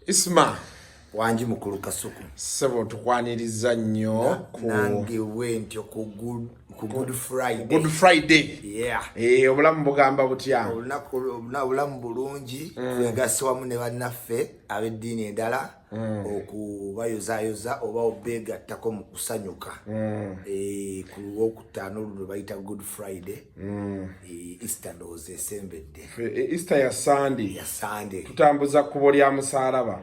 Isma wanji mukulu Kasuku sebo tukwaniriza nnyo ku nange wentyo ku good Friday. Good Friday. Yeah. Obulamu bugamba butya? Obulamu bulungi kwegasa wamu ne bannaffe ab'eddiini endala okubayozayoza oba obeegattako mu kusanyuka. Ku Lwokutaano luno bayita Good Friday. Easter ndowooza esembedde. Easter ya Sunday. Ya Sunday. Tutambuza kkubo lya musaalaba.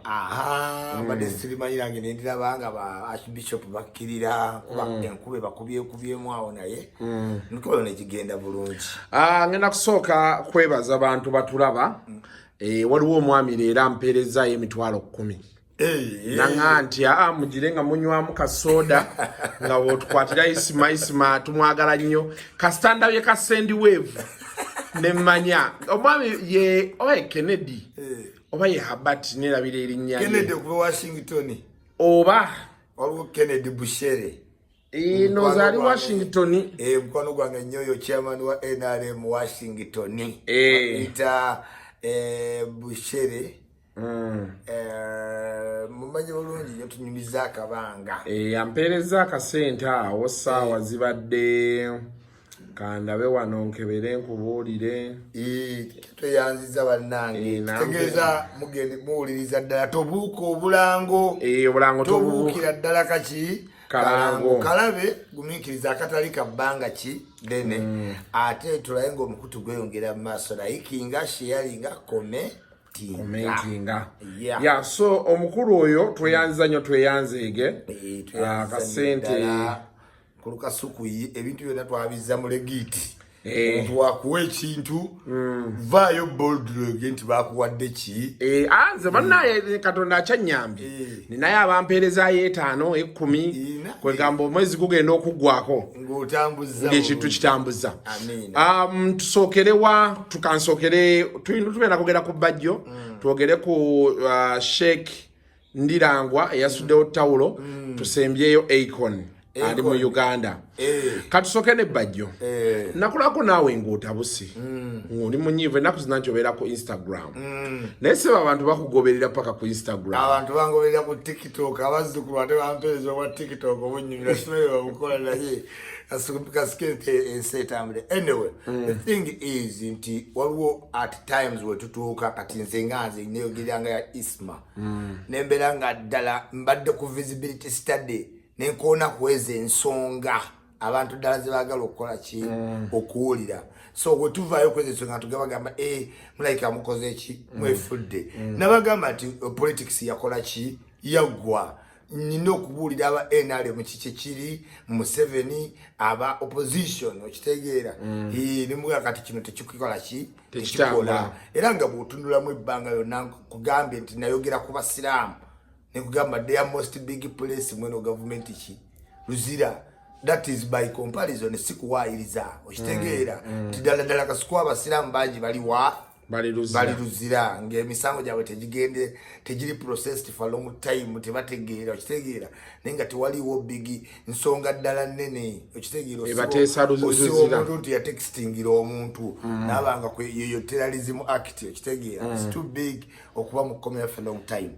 Badde sirimanyirange ne ndiraba nga ba Archbishop bakkirira kuba enkube bakubyekubyemu awo naye nkolo ne kigenda bulungi. Ngenda kusooka kwebaza abantu batulaba. Waliwo omwami leero ampeerezaayo emitwalo 10. Nanga nti mugire nga munywamu kasoda nga wotukwatira isima tumwagala nnyo kasitanda bye ka Sandy Wave nemmanya omwami ye Kennedy oba ye Habart nerabira erinnya Kennedy ku Washington oba waliwo Kennedy Bushere no zali Washington mkwano gwange nnyo chairman wa NRM Washington ita Bushere mumanyi bulungi nyo tunyumiza akabanga ampeereza akasente awo saawa zibadde kandabe wano nkebere nkubuulire tweyanziza bannange tegeeza mugende muwuliriza ddala tobuuka obulango obulango tobuukira ddala kaki kalango kalabe gumiikiriza akatali kabbanga ki dene ate tulaye ng'omukutu gweyongera mu maaso layikinga sharinga commentinga. Yeah, so omukulu oyo tweyanziza nnyo tweyanzeege akasente ku Kasuku ebintu byonna twabizza mu legiti omuntu wakuwa ekintu vaayo boldly nti bakuwadde ki nze bannaye Katonda akyanyambye ninaye abampeerezaayo 5 10 kwegamba omwezi gugenda okuggwako ng'ekintu kitambuza. Tusookerewa tukansookere tubeera kugera ku bajjo twogere ku Sheikh Ndirangwa eyasuddewo tawulo tusembyeyo Akon ali mu Uganda. Katusoke ne bajjo nakulako naawe ng'otabuse oli munyiivu ennaku zina nkyobera ku Instagram naye seba abantu bakugoberera paka ku Instagram. Abantu bangoberera ku TikTok abazzukulu ate bampeereza obwa TikTok obunyumira simanyi babukola naye kasikete ensi etambule. Anyway, the thing is nti waliwo at times wetutuuka kati nze nga nze neyogeranga ya Isma nembeera nga ddala mbadde ku visibility study nenkoona kuweza ensonga abantu ddala ze baagala okukola ki okuwulira. So bwe tuvaayo kweza ensonga tugabagamba mulayika mukoze ki mwefudde nabagamba nti politics yakola ki yaggwa. Nina okubuulira aba NRM kiki kiri Museveni aba opposition okitegeera nimuga kati kino tekikola ki tekikola era nga bw'otundulamu ebbanga yonna kugambye nti nayogera ku basiraamu nekugamba their most big place mweno government ki Luzira. That is by comparison sikuwaayiriza okitegeera tidala Kasuku abasiraamu bangi bali Luzira ng'emisango gyabwe tegiri processed for long time tebategeera okitegeera naye nga tewaliwo big nsonga ddala nnene okitegeera omuntu nti yatextingira omuntu n'abanga yeyo terrorism act okitegeera it's too big okuba mu komera for long time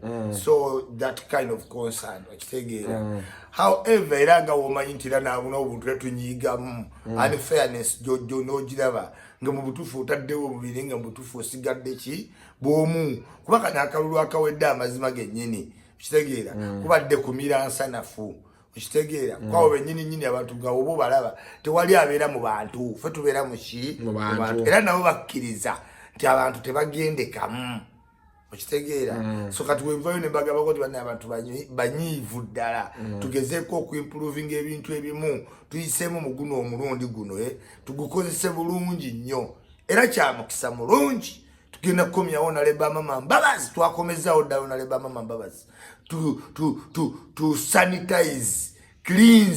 so that kind of concern okitegeera however era nga womanyi nti era n'obuntu tetunyiigamu unfairness jojo n'ogiraba nga mu butuufu otaddewo obubiri nga mu butuufu osigadde ki bw'omu kuba kati akalulu akawedde amazima gennyini okitegeera kubadde kumira nsanafu okitegeera kwawo bennyini abantu nga oba obalaba tewali abeera mu bantu ffe tubeera mu ki era nabo bakkiriza nti abantu tebagendekamu okitegeera so kati wenvayo ne bagabako ti abantu banyiivu ddala tugezeeko okuimprovinga ebintu ebimu tuyiseemu mu guno omulundi guno tugukozese bulungi nnyo era kyamukisa mulungi tugenda kukomyawo naleba mama Mbabazi twakomezaawo ddala naleba mama Mbabazi to sanitize clean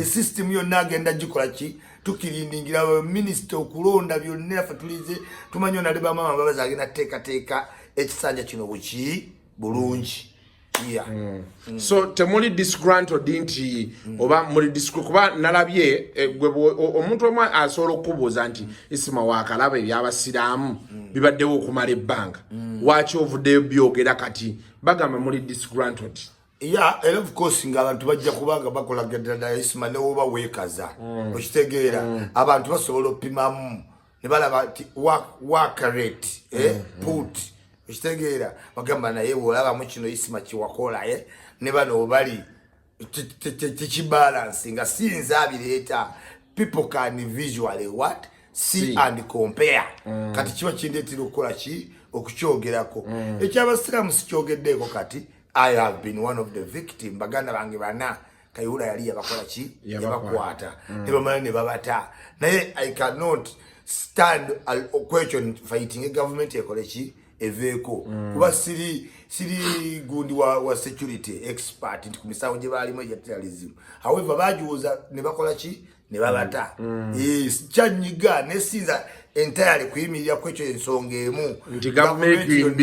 system yonna agenda gikola ki tukirindingira minister okulonda byonna ffe tulize tumanyi naleba mama Mbabazi agenda teekateeka ekisanja kino buki bulungi Yeah. So temuli disgruntled nti oba muli kuba nalabye omuntu omwe asobola okubuuza nti isima waakalaba ebyabasiraamu bibaddewo okumala ebbanga lwaki ovuddeyo byogera kati bagamba muli disgruntled. Yeah, and of course ng'abantu bajja kubanga bakola ddala isima ne woba weekaza okitegeera abantu basobola oppimamu ne balaba nti work rate put okitegeera bagamba naye bw'olabamu kino isima kiwakola ne bano bali tekibalance nga siyinza abireeta people can visually what see and compare kati kiba kindeetera okukola ki okukyogerako ekyabasiraamu sikyogeddeeko kati I have been one of the victims. Baganda bange bana Kayihura yali yabakola ki yabakwata ne bamala ne babata naye I cannot stand a question fighting a government ekole ki eveeko kuba siri gundi wa security expert nti kumisawo gye balimu ya terrorism. However bajuuza ne bakola ki ne babata kyanyiga ne sinza entirely kuyimirira kwekyo ensonga emu nti government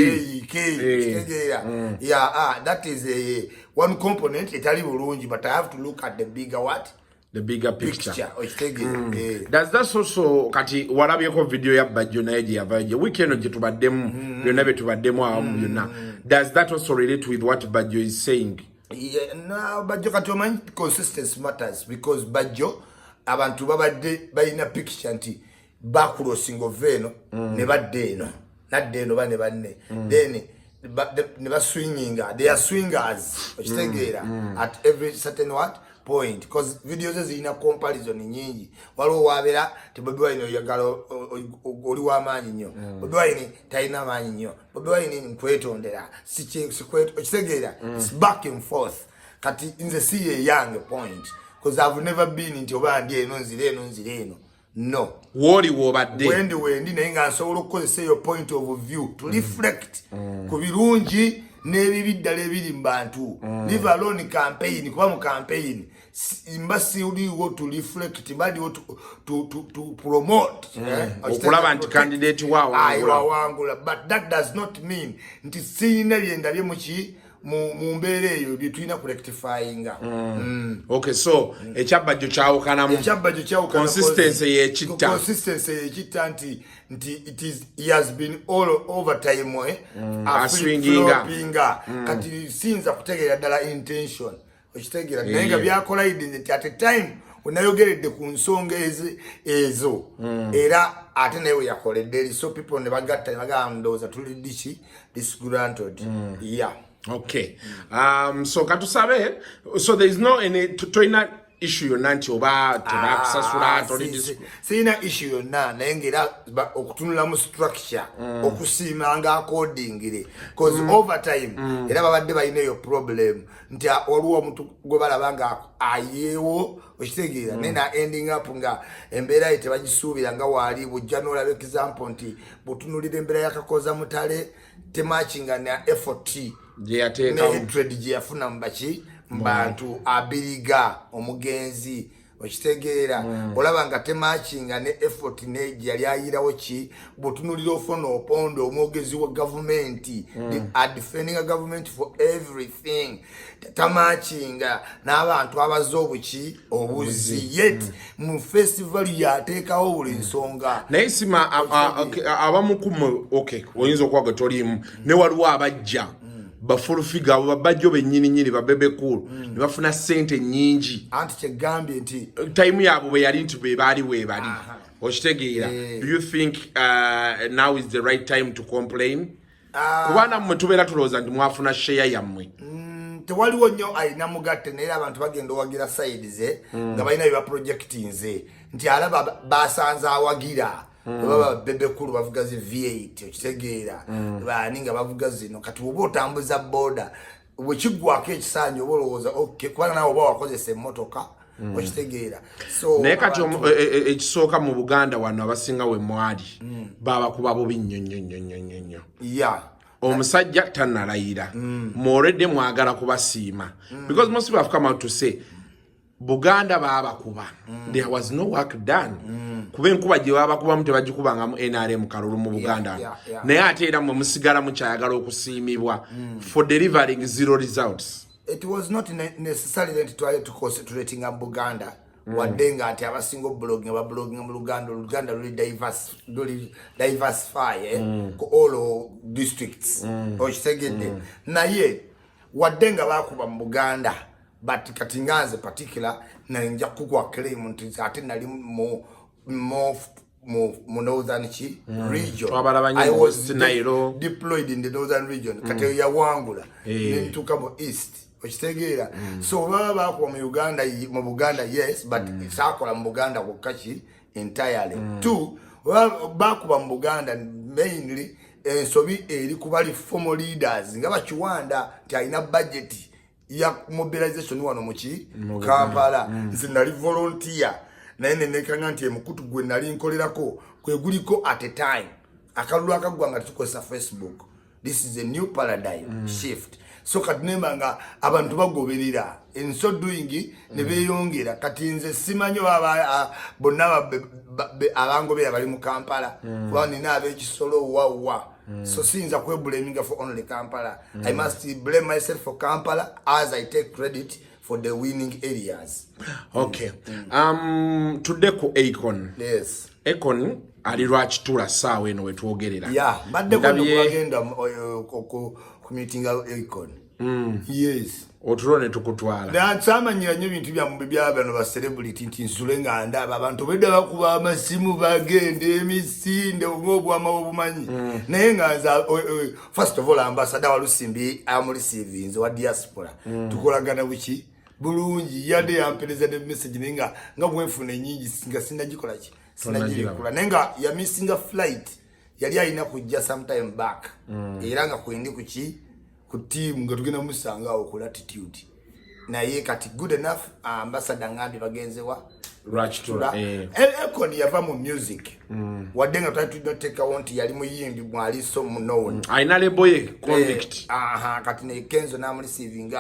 that is one component etali bulungi, but I have to look at the bigger what the bigger picture. Does that also kati walabyeko video ya Bajjo naye gye yavayo weekend gye tubaddemu byonna bye tubaddemu awamu byonna. Does that also relate with what Bajjo is saying? Yeah, no, Bajjo kati omanyi consistency matters because Bajjo abantu babadde balina picture nti bakulosinga oveno ne badde eno nadde eno bane banne then ne baswinginga, they are swingers okitegeera at every certain what point because videos zirina comparison nyingi waliwo wabeera ti Bobi Wine oyagala oli w'amaanyi nnyo Bobi Wine talina maanyi nnyo Bobi Wine nkwetondera okitegeera it's back and forth kati nze see a young point because I've never been nti oba ndi eno nzire eno no woli wobadde wendi naye nga nsobola okukozesa your point of view to reflect ku birungi n'ebibi ddala ebiri mu bantu leave alone campaign kuba mu campaign mba siuliwo to reflect mbadiwo to promote okulaba nti candidate wawangula but that does not mean nti siyina byendabye muki mu mbeera eyo bye tulina ku rectifyinga. Okay, so ekyabajjo kyawukanamu consistency yekitta nti he has been all over time aswinginga kati sinza kutegeera ddala intention okitegeera naye nga byakola nti at a time unayogeredde ku nsonga ezo era ate naye weyakoledde so people ne bagatta ne bagamba ndowooza tuli disgruntled. Yeah. Okay. So katusabe, so there is no any toina issue yonna nti oba tebakusasula sirina issue yonna naye ngera okutunula mu structure okusiimanga accordingly because over time era babadde balina eyo problem nti waliwo omuntu gwe balaba nga ayeewo okitegeera naye na ending up nga embeera ye tebagisuubira nga waali bujja n'olaba example nti butunulira embeera yakakoza mutale tematchinga na effort ne trade gye yafuna mbaki mbantu abiriga omugenzi okitegeera olaba nga tematchinga ne effort ne yali ayirawo ki butunulira ofuna opondo omwogezi wa government they are defending a government for everything tamatchinga n'abantu abazobuki obuzi yet mu festival yateekawo buli nsonga naye sima abamukumu okay oyinza okwaga tolimu ne waliwo abajja bafulu figure abo babajjo bennyini babebe cool ne bafuna sente nyingi anti kyegambye nti time yabo bwe yali nti be bali okitegeera do you think now is the right time to complain kubana mmwe tubeera tulowooza nti mwafuna share yammwe tewaliwo nnyo alina mugatte naye abantu bagenda owagira sides nga balina bye baprojectinze nti alaba basanze awagira baba bebe kulu bavuga zi V8 okitegeera bani nga bavuga zino kati oba otambuza boda bwekigwako ekisanyo obolowooza okay kubanga nawe oba wakozesa emmotoka okitegeera so naye kati ekisooka mu Buganda wano abasinga we mwali babakuba bubi nnyo omusajja tannalayira mworedde mwagala kubasiima because most people have come out to say Buganda baba kuba there was no work done kuba enkuba gye baba kuba mute bagikuba nga NRM kalulu mu Buganda naye ate era mu musigala mu kyayagala okusiimibwa for delivering zero results. It was not necessary that to concentrating on Buganda wadenga ati abasingo blogging mu Luganda really diversify ku all districts okitegedde naye wadenga bakuba mu Buganda but katinganze particular na nja kugwa claim nti ate nali mu northern region. I was deployed in the northern region kate ya wangula nintuka mu east okitegeera so baba bakuba mu Uganda mu Buganda yes but sakola mu Buganda kukachi entirely two bakuba mu Buganda mainly ensobi eri kubali formal leaders nga bakiwanda ti alina budget ya mobilization wano muki Kampala nze nali volunteer naye nekanga nti emukutu gwe nali nkolerako kwe guliko at a time akalulu akagwa nga tukozesa Facebook. This is a new paradigm shift. So kati nemanga abantu bagoberera in so doing ne beyongera kati nze simanyo bonna abangobera bali mu Kampala kuba nina ab'ekisolo wawa. So since I blaming for only Kampala, I must blame myself for Kampala as I take credit for the winning areas. Okay. Today ko Akon. Yes. Akon ali lwakitula saawa eno wetwogerera. Yeah, but the agenda ku meeting Akon. Yes. Oturone tukutwala. Na chama nyanya bintu bya mubibya bano ba celebrity ntinsulenga ndaba abantu bedda bakuba amasimu bagende emisinde ngobwa amabumanyi. Naye ngaza first of all ambassador wa Lusimbi amulisivinze wa diaspora. Tukolagana buki bulungi yade yampeleza ne message nenga nga bwenfune nyingi singa sinagikola ki. Sinagikola nenga ya missing a flight yali ayina kujja sometime back. Era nga kwendi kuki ku team nga tugenda musanga okola attitude na ye kati good enough ambassador ngambi bagenzewa lwakitula Akon yava mu music wadenga tatu take want yali muyimbi mwali so munown aina leboye convict kati ne Kenzo na mu receiving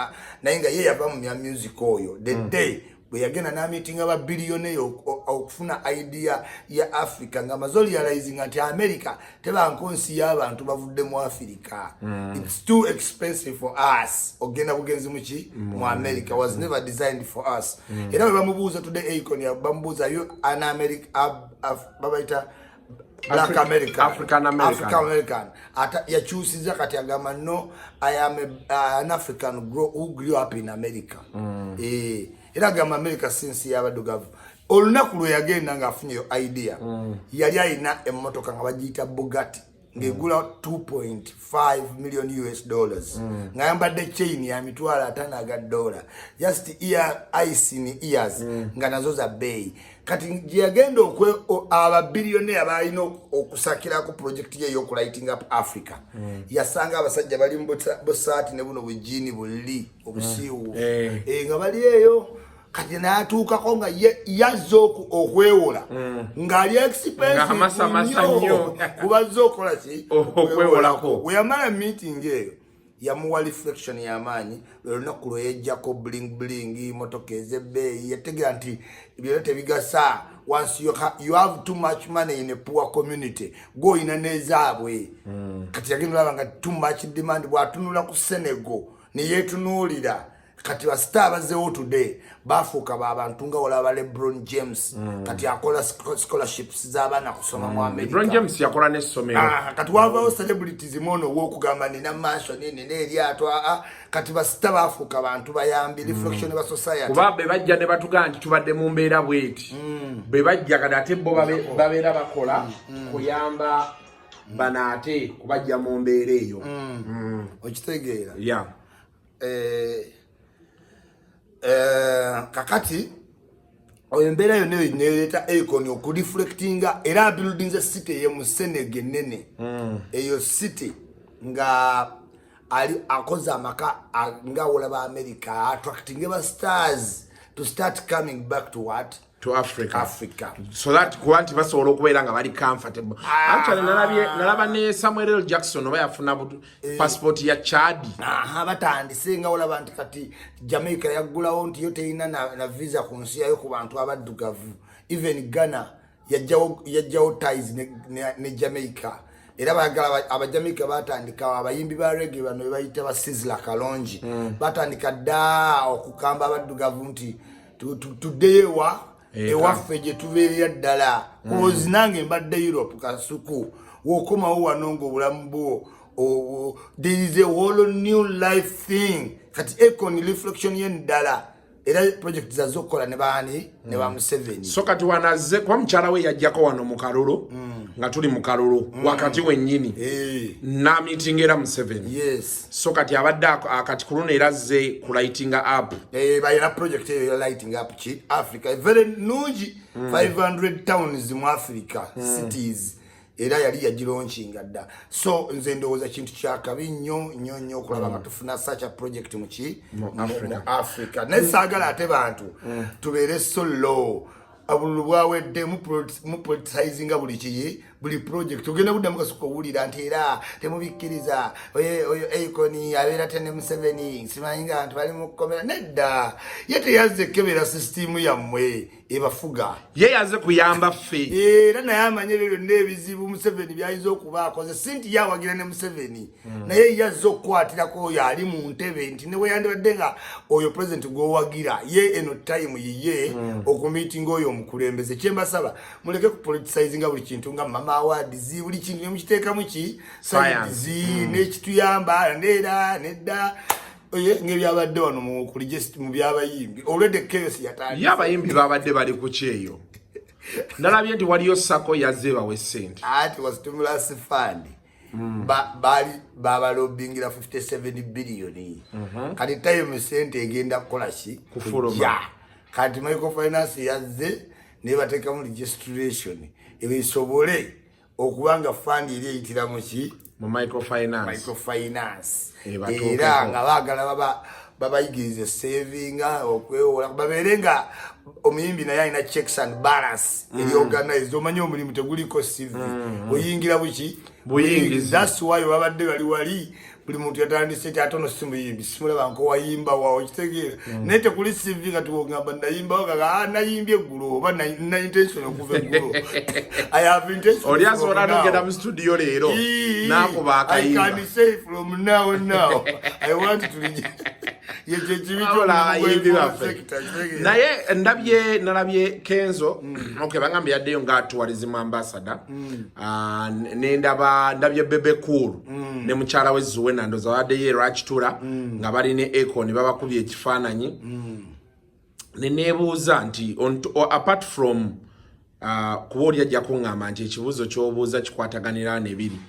na inga ye yava mu music oyo the day bwe yagenda na meeting aba billionaire okufuna idea ya Africa nga mazoli realizing ati America teba nkonsi y'abantu bavudde mu Africa. It's too expensive for us. Ogenda bugenzi muki mu America was never designed for us. Era bwe bamubuuza today Akon ya bamubuuza yo an America babaita Black American, African American. Ata ya chusiza kati agama no I am an African who grew up in America. Era gama America since yabadugavu olunaku lwe yagenda nga afunye idea yali ayina emmotoka nga bagiyita Bugatti ngegula 2.5 million US dollars ngayambadde chain ya mitwala $5 just ear ice in ears nga nazo za bay kati yagenda aba billionaire balina okusakira ku project ye yo lighting up Africa yasanga abasajja bali mbosati ne buno bujini bulli obusiwu nga bali eyo kati natuuka ko nga yazooku okwewola ngali expensive nnyo kubaza okola ki okwewolako weyamala meeting eyo yamuwa reflection y'amaanyi olunaku lwe yejjako bling motoka ezebbeeyi yategera nti ebyo tebigasa once you have too much money in a poor community go ina nezaabwe kati yagenda olaba nga too much demand bwatunula ku Senegal neyetunuulira kati wa star bazewo today bafuka babantu nga olaba LeBron James kati akola scholarships z'abaana kusoma mu America. LeBron James yakola n'essomero kati wavawo celebrities mono w'okugamba nina mansion nini n'eryato kati ba star bafuka abantu bayambi reflection ba society kuba be bajja ne batuga nti tubadde mu mbeera bweti be bajja kati ate bo babeera bakola kuyamba banate kubajja mu mbeera eyo okitegeera yeah kakati oyembera yo neleta Akon okureflectinga era building the city ye mu Senegal nene eyo city nga ali akoza amaka nga olaba America attracting ba stars to start coming back to what to Africa. So that kuanti basobola okubeera nga bali comfortable. Actually nalaba ne Samuel L. Jackson oba yafuna passport ya Chad. Batandise nga olaba nti kati Jamaica yaggulawo nti yo terina na visa ku nsi yayo ku bantu abaddugavu. Even Ghana yajjawo ties ne Jamaica. Era bagala abajamaica batandika abayimbi ba reggae bano bayita ba Sizzla Kalonji. Batandika da okukamba abaddugavu nti tudeewa ewaffe gye tubeerera ddala. Kozi nange mbadde Europe kasuku wokomawo wanongo obulamu bwo. There is a whole new life thing. Kati Akon reflection y'endala. Era project za zokola ne baani ne ba Museveni. So kati wanaze kwa mchara we yajjako wano mu Kalulu nga tuli mu Kalulu wakati wennyini na meeting era Museveni. Yes. So kati abadde akati kuluna eraze ku lighting up. Bayina project ya lighting up chi Africa very nungi 500 towns mu Africa cities. Era yali yagironchinga dda. So nze ndowooza kintu kya kabi nnyo okulaba nga tufuna such a project mu Africa. Nesaagala ate bantu tubeere so low. Abululu bwawedde mu politicizing buli kiyi buli project ogenda buddamu kasuka owulira nti era temubikkiriza oyo Akon abeera tene Museveni simanyi nga abantu bali mu kukomera nedda ye teyazze kebera system yammwe ebafuga ye yaze kuyamba ffe era naye amanye ebyo byonna ebizibu Museveni byayinza okuba akoze sinti yawagira ne Museveni naye yazze okukwatirako oyo ali mu ntebe nti ne we yandibadde nga oyo president gwowagira ye eno time yiye okumitinga oyo omukulembeze kyembasaba muleke ku politicizing buli kintu nga mama awards buli kintu nemukiteekamu ki science n'ekituyamba ndera nedda oye ngebyabadde wano mu kuligest mu byabayimbi already chaos yatali yabayimbi babadde bali ku kyeyo ndalabye nti waliyo sako yazeba we sente ati was stimulus fund baba lobbyingira 57 billion kati time sente egenda kukola ki kufuluma kati microfinance yazze ne bateeka mu registration ebisobole okubanga fund eri eyitira mu ki mu microfinance era nga baagala babayigirize saving okwewola babeerenga omuyimbi naye alina checks and balance eri organized omanyi omulimu teguliko CV oyingira buki buyingizi that's why babadde wali buli muntu yatandise ati atono simuyimbi simulaba nko wayimba wawo kitegeera naye tekuli CV nga tuwogamba nayimbawo gaga nayimbye eggulo oba na intention okuva eggulo I have intention oliazo oranogenda mu studio leero nakuba akayimba I can say from now I want to naye nalabye Kenzo okay bangambye yaddeyo nga tourism ambassador ndabye Bebe Cool ne mukyala we Zuwe Nandoza waddeyo Rachtura nga bali ne Akon babakubye ekifaananyi nebuuza nti apart from kuba oli ajja kuŋŋamba nti ekibuuzo ky'obuuza kikwataganira n'ebiri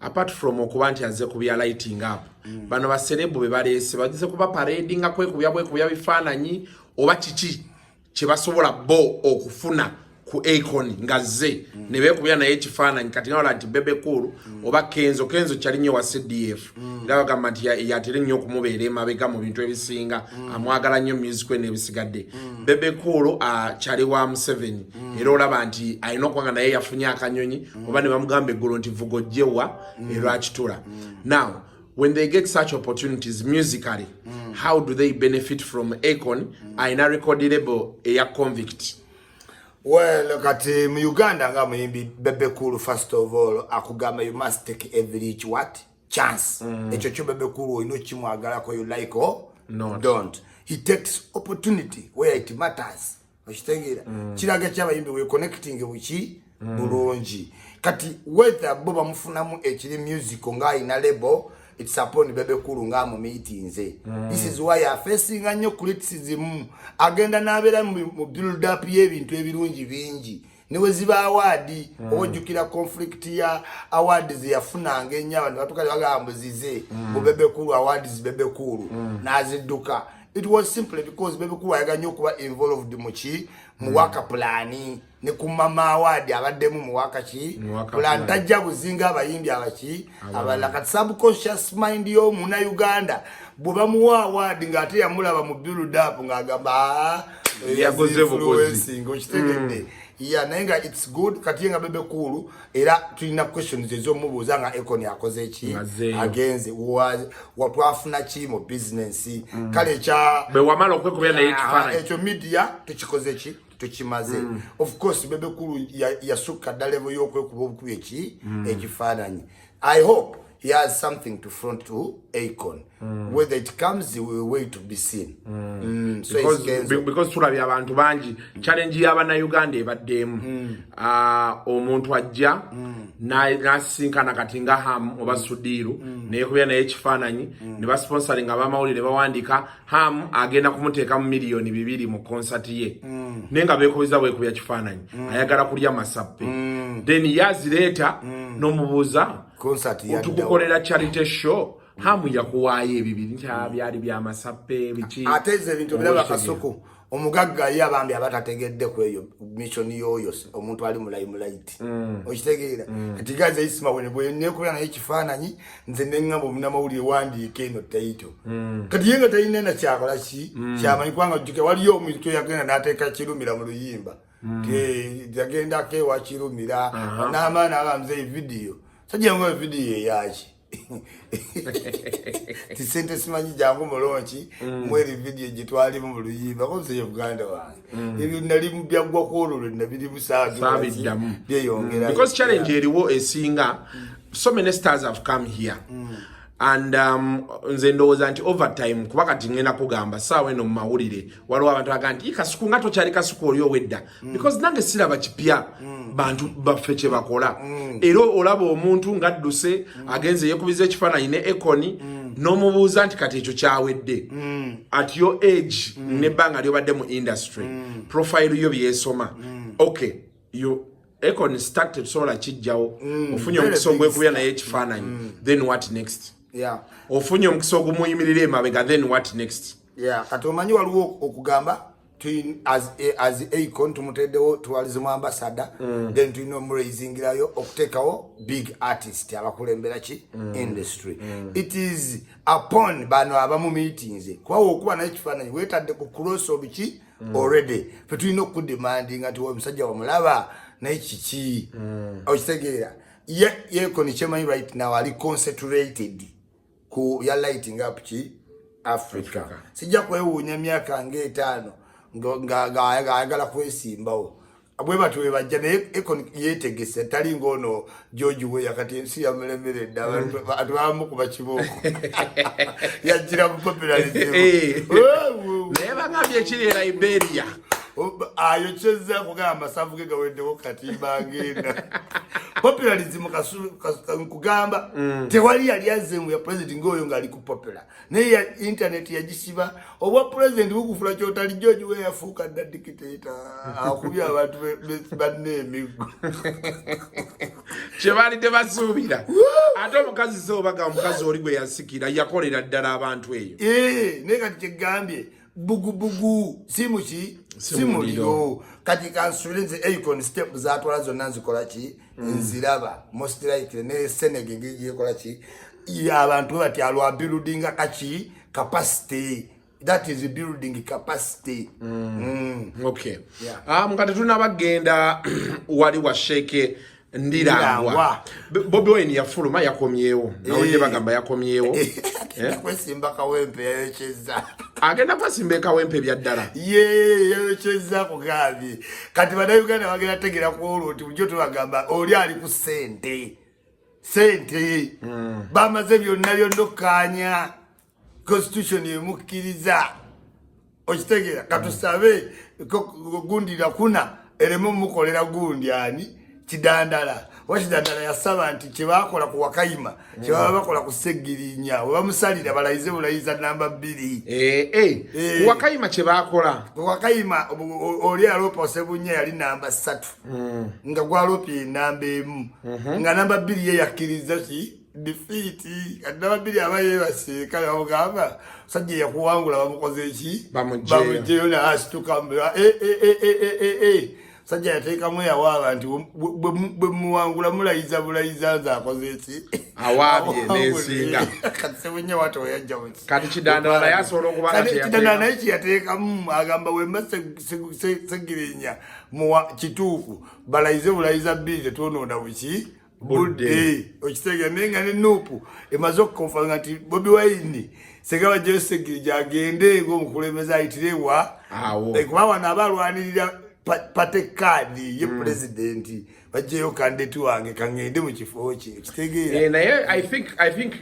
apart from okuba nti azze kubya lighting up bano baserebu be baleese bagize kuba parading nga kwekubya bifaananyi oba kiki kye basobola bo okufuna ku Akon ngazze ne beekubya naye ekifaananyi kati nawala nti Bebe Cool oba Kenzo kyali nnyo wa CDF nga bagamba nti yatere nnyo okumubeera emabega mu bintu ebisinga amwagala nnyo music we n'ebisigadde Bebe Cool kyali wa Museveni era olaba nti alina okubanga naye yafunye akanyonyi oba ne bamugamba eggulu nti vugojjewa Rachtura. Now when they get such opportunities musically how do they benefit from Akon alina record label eya Convict? Well, kati mu Uganda nga muyimbi Bebe Cool first of all akugamba you must take every chance. Ekyo kyo Bebe Cool oyino kimwagalako you like or don't. He takes opportunity where it matters. Okitegeera. Kiraga ky'abayimbi we connecting buki bulungi. Kati whether bo bamufunamu ekiri music nga ina label it's upon Bebe Cool nga mu meetings. This is why I facing nnyo criticism agenda n'abeera mu build up y'ebintu ebirungi bingi niwe ziba award ojjukira conflict ya awards yafunanga ennyo abantu batukale bagambuzize mu Bebe Cool awards Bebe Cool n'azidduka. It was simply because Bebe Cool ayaganya okuba involved mu waka plani ne ku mama award abaddemu mu waka plan tajja buzinga abayimbi abala kati subconscious mind yo muna Uganda bwe bamuwa award ng'ate yamulaba mu build up ng'agamba yagoze bugozi okitegedde ya nayenga it's good kati nga bebe kulu era tulina questions ezomubuuza nga Akon akoze eki agenze watwafuna ki mu business kale kya be wamala okwekubya naye ekifaananyi ekyo media tukikoze ki tukimaze of course bebe kulu yasukka ddala level y'okwekuba obukubi ekifaananyi I hope he has something to front to Akon. Whether it comes, he will wait to be seen. So because tulabye abantu bangi challenge y'abana Uganda ebaddemu omuntu ajja n'asinkana kati nga Ham oba Sudiru nekubya naye ekifaananyi ne basponsoring abamawulire bawandika Ham agenda kumuteeka mu miliyoni 2 mu concert ye nenga beekubiza bwekubya kifaananyi ayagala kulya masappe then yazireeta n'omubuuza tukukolera charity show Hamu yakuwaayo ebibiri byali bya masappe biki ateze ebintu biraba kasoko omugagga yabambi abatategedde ku eyo mission yoyo omuntu ali mulaiti okitegeera atigaze isima bwe nekubya naye kifaananyi nze nengamba omunamawulire wandiike eno taito kati yenga talina na kyakola ki kyamanyi kubanga jjuke waliyo omuntu yagenda n'ateeka kirumira mu luyimba yagenda kewa kirumira n'amaana agamze video sajja ngo video yaki tisente simanyi jangu mulonchi mweri video gitwali mu luyimba ko se Uganda wange ebyo nali mbyagwa kwololo nabiri busaagi byeyongera because challenge eriwo esinga so many stars have come here and nze ndowooza nti overtime kuba kati ngenda kugamba saawa eno mu mawulire waliwo abantu baga nti kasuku nga tokyali kasuku oli owedda because nange siraba kipya bantu baffe kye bakola era olaba omuntu ngadduse agenze yekubiza ekifaananyi ne Akon n'omubuuza nti kati ekyo kyawedde at your age nebbanga lyobadde mu industry profile yo byesoma okay you Akon started sola kijjawo ofunye omukisa ogwekubya naye ekifaananyi then what next ofunye omukisa ogumuyimirira emabega then what next kati omanyi waliwo okugamba as Akon tumuteddewo tuwalize mu ambassador then tulina omuraisingirayo okuteekawo big artist abakulembera ki industry it is upon bano abamu meetings kwawo okuba naye ekifaananyi weetadde ku cross obiki already fe tulina okudemandinga nti omusajja wamulaba naye kiki okitegeera Akon kyemanyi right now ali concentrated ku ya lighting up ki Africa sijja kwewuunya myaka ng'etaano ng'ayagala kwesimbawo bwe batyo bwe bajja naye Akon yeetegese tali ng'ono George Weah kati ensi yamulemeredde abantu bamukuba kibooko yajjira mu popularism naye bagambye ekiri e Liberia ayokyeza kugamba amasavu ge gaweddewo kati bagenda popularism kugamba tewali yali azemu ya president ng'oyo ng'ali ku popular naye ya internet yagisiba obwa president bugufula kyotali George Weah yafuuka dda dictator akubya abantu banne emiggo kyebaali tebasuubira ate omukazi zoobaga omukazi oli gwe yasikira yakolera ddala abantu eyo naye kati kyegambye bugubugu simuki simuliro kati kansubire nze Akon step zatwala zonna nzikola ki nziraba most likely ne Senegal ngeyekola ki abantu bati alwa building kaki capacity that is building capacity okay mukati tunabagenda wali wa Sheikh Ndirangwa Bobi Wine yafuluma yakomyewo nawe bagamba yakomyewo kwesimba kawempe yayokyeza agenda kwasimba kawempe byaddala yayokyeza kugabi kati bannayuganda bagenda tegera kwolwo nti bujjo tubagamba oli ali ku sente bamaze byonna byonnokkaanya constitution emukkiriza okitegeera katusabe gundira kuna eremu mukolera gundi ani kidandala wakidandala yasaba nti kyebakola ku Wakayima kyebaba bakola ku Segirinya we bamusalira balayize bulayiza namba 2 ku Wakayima kyebakola ku Wakayima oli alopa Osebunya yali namba 3 nga gwalopye namba 1 nga namba 2 ye yakkiriza ki defeat namba 2 abaye baseka yogamba sajja yakuwangula bamukoze ki bamujjeyo na astukambira sajja yateekamu yawaaba nti bwe muwangula mulayiza bulayiza nze akoze eki awaabye n'ensinga kati sebunye wati oyajja kati Kidandala naye asobola okuba nga Kidandala naye kiyateekamu agamba wemba segirinya kituufu balayize bulayiza bbiri tetwonoona buki budde okitegeera naye nga ne Nuupu emaze okukonfanga nti Bobi Wine senga bajjayo Segirija agende ng'omukulembeze ayitirewa kuba wano abalwanirira pate kaadi ye pulezidenti bajjayo kandidate wange kangende mu kifo kye kitegeera naye I think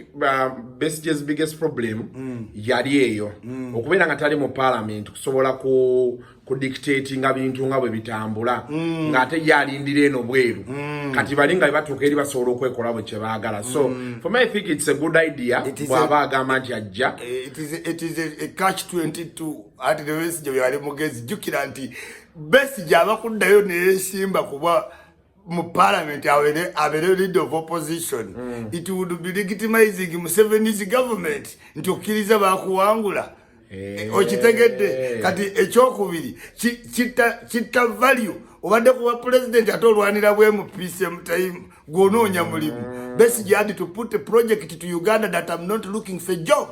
Besigye's biggest problem yali eyo okubeera nga tali mu parliament kusobola ku dictatinga bintu nga bwe bitambula ng'ate yalindira eno bweru kati bali nga batuuka eri basobola okwekola bwe kye baagala so for me I think it's a good idea bw'aba agamba nti ajja it is a catch 22 ati the Besigye byali mugezi jjukira nti Besigye abakuddayo neyesimba kuba mu parliament abere leader of opposition it would be legitimizing Museveni's government nti okkiriza bakuwangula okitegedde kati ekyokubiri kitta value obadde kuba president ate olwanira bwe mu PCM time gw'onoonya mulimu Besigye had to put a project to Uganda that I'm not looking for job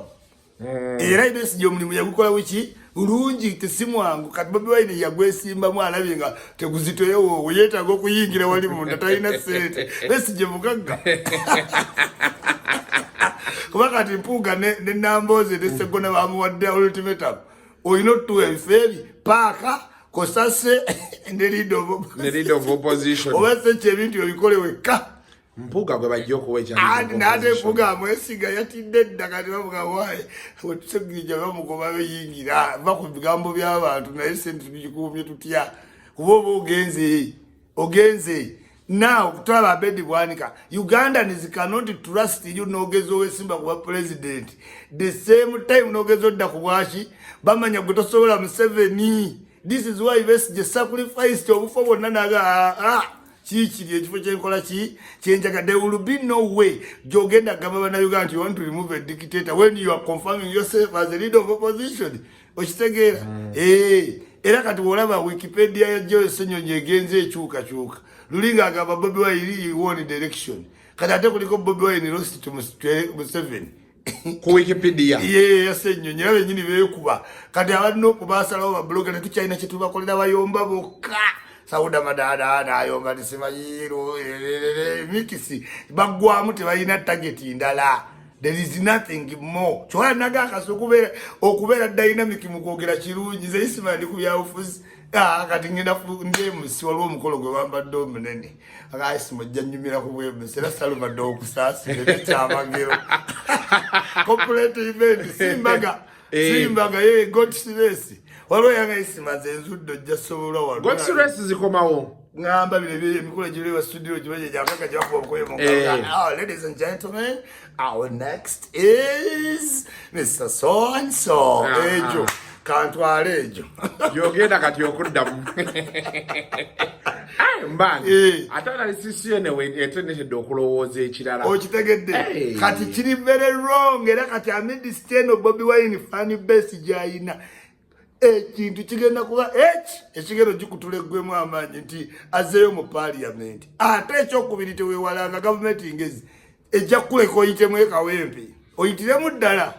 era Besigye omulimu yagukola wiki bulungi tesimwangu kati Bobi Wine yagwesimbamu alabye nga teguzitoyewo yeetaaga okuyingira wali munda talina ssente Besigye mugagga kuba kati Mpuuga ne Nambooze ne Sseggona bamuwadde ultimatum olina otuwa ebifeebi paaka Kosase ne leader of opposition oba sekyo ebintu ebikole wekka Mpuuga gwe bajja okuwa ekyali n'ate Mpuuga amwesiga yatidde dda kati bavuga waaye Segirija bamugoba beyingira va ku bigambo by'abantu naye sente tugikuumye tutya kuba oba ogenze now kutwala Abedi Bwanika Ugandans cannot trust you n'ogeza owesimba kuba president the same time n'ogeza odda ku bwaki bamanya gwe tosobola Museveni this is why Besigye sacrificed obufa bwonna naga kiri ekifo kyenkola kyenjaga there will be no way gyogenda gamba bannayuganda nti you want to remove a dictator when you are confirming yourself as a leader of opposition okitegeera era kati olaba Wikipedia ya Joe Ssenyonyi egenze ekyukakyuka lulinga agamba Bobi Wine won direction kati ate kuliko Bobi Wine lost to Museveni ku Wikipedia ya Ssenyonyi era bennyini beekuba kati abalina okubasalawo babloga tetukyalina kye tubakolera bayomba bokka Sauda Madada nayomba tisimayiro mikisi bagwamu tebalina target ndala there is nothing more chwa naga akasukubera okubeera dynamic mu kwogera kirungi ze Ismail ndi kubyabufuzi kati ngenda nde musi waliwo omukolo gwe wambadde omunene akaisimo jjanyumira ku bwemesi era salvador okusaasire tekyamagero corporate event simbaga ye got serious waliwo yanga isimaze enzuddo jasobola waliwo got serious zikomawo ngamba bile emikolo girewa studio gibaje jakaka jakuba obukoye mu ladies and gentlemen our next is Mr. So and so ejo kantwale ejo yogenda kati okuddamu mbange atana lisisiene eteneshedde okulowooza ekirala okitegedde kati kiri very wrong era kati amid steno Bobi Wine fan base gyayina ekintu kigenda kuba ekigero gikutuleggwemu amaanyi nti azeeyo mu parliament ate ekyokubiri teweewalanga gavumenti ngezi ejja kukuleka oyitemu ekawempe oyitiremu ddala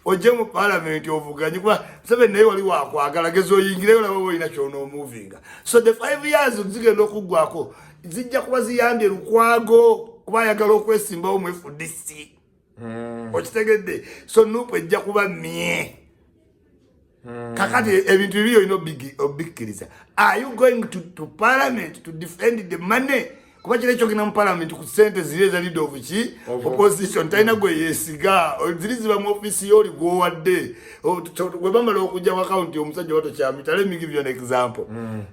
ojje mu parliament ovuganye kuba Museveni naye wali wakwagala geza oyingireyo laba olina kyonoomuvinga so the 5 years zigenda okuggwako zijja kuba ziyambye lukwago kuba ayagala okwesimbawo mu FDC okitegedde so Nuupu ejja kuba mye kakati ebintu bibyo ino obikkiriza are you going to parliament to defend the money kuba kile kyogina mu parliament ku sente zile za leader of opposition talina gwe yesiga ziliziba mu office yoli gwowadde gwe bamala okujja mu account omusajja wato kyamita let me give you an example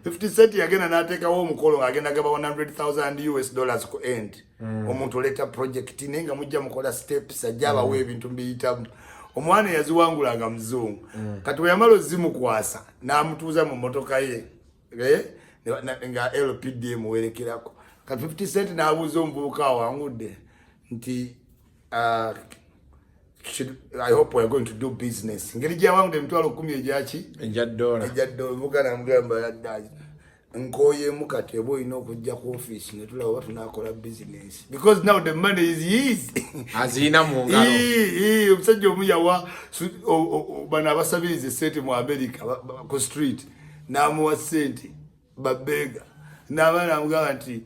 50 cent yagenda n'ateekawo omukolo agenda gaba $100,000 ku end omuntu oleta project nenga mujja mukola steps ajja abawe ebintu mbiyitamu omwana yaziwangulanga muzungu kati weyamala ozimukwasa n'amutuuza mu motoka ye nga LPDM werekerako kati 50 cent n'abuuza omuvubuka awangudde nti I hope we are going to do business ngeri gyawangudde $10,000 ejaki ejja dola mugana mugamba yaddaji nkoye mukate ebo ino kujja ku office ne tulaba tunakola business because now the money is his azina mu ngalo omusajja omuyawa bana abasabirize sente mu America ku street namuwa sente babega n'abaana amugamba nti